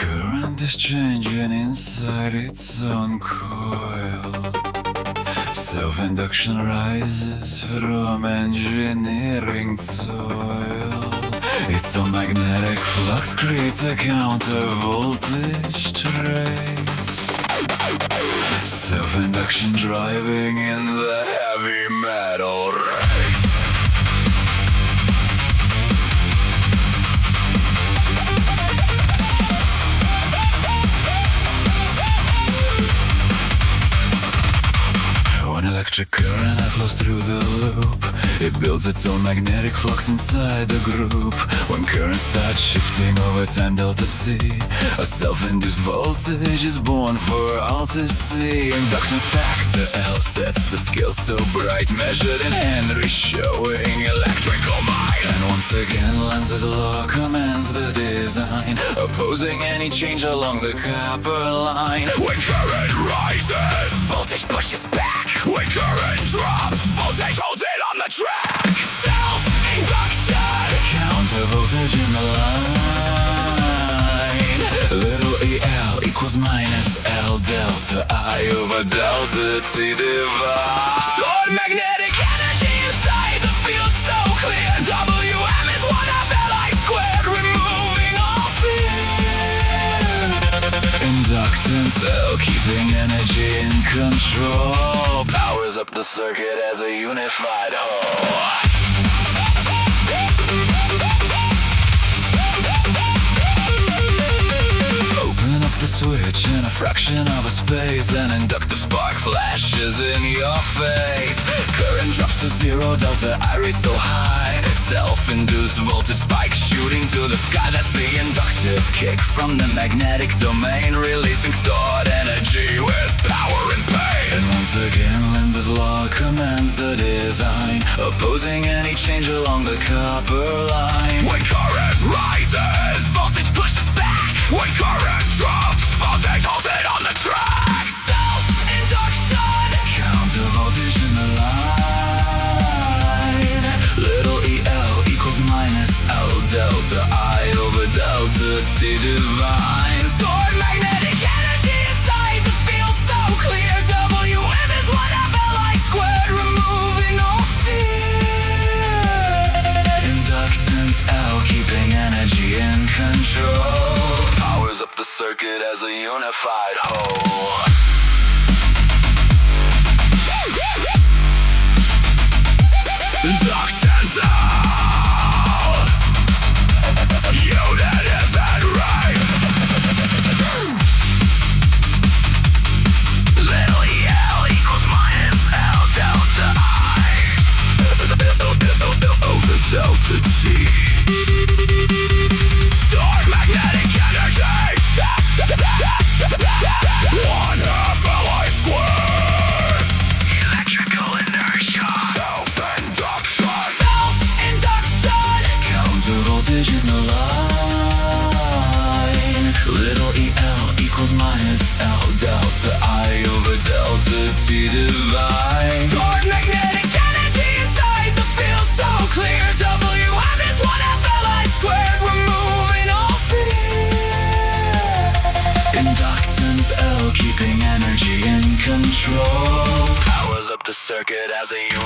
Current is changing inside its own coil. Self-induction rises from engineering toil. Its own magnetic flux creates a counter-voltage trace. Self-induction driving in the heavy metal race. When electric current flows through the loop, it builds its own magnetic flux inside the group. When current starts shifting over time delta T, a self-induced voltage is born for all to see. Inductance factor L sets the scale so bright, measured in Henry, showing electrical might. And once again Lenz's law commands the design, opposing any change along the copper line. When current rises, voltage pushes back. When current drops, voltage holds it on the track. Self-induction, counter voltage in the line. Little EL equals minus L delta I over delta T divide. Stored magnetic energy inside the field so clear. WM is 1/2 Li squared, removing all fear. Inductance L, keeping energy in control, powers up the circuit as a unified whole. Open up the switch in a fraction of a space, an inductive spark flashes in your face. Current drops to 0, delta I rate so high. Self-induced voltage spike shooting to the sky. That's the inductive kick from the magnetic domain, releasing stored energy with power and pain. And once again Lenz's law commands the design, opposing any change along the copper line. When current rises, voltage pushes back. When current drops, voltage holds it on the track. Self-induction, counter voltage in the line. Little EL equals minus L delta I over delta T divine. Stored magnetic energy inside the field so clear. WM is 1/2 Li squared, removing all fear. Inductance L, keeping energy in control, powers up the circuit as a unified whole. Inductance L, unitive and right. Little EL equals minus L delta I over delta T. Stored magnetic energy, 1/2 Li squared. Electrical inertia, self-induction. Self-induction, counter voltage in the line. Little EL equals minus L delta I over delta T divine. Stored magnetic energy inside the field so clear. WM is 1/2 Li squared, removing all fear. Inductance L, keeping energy in control, powers up the circuit as a unit.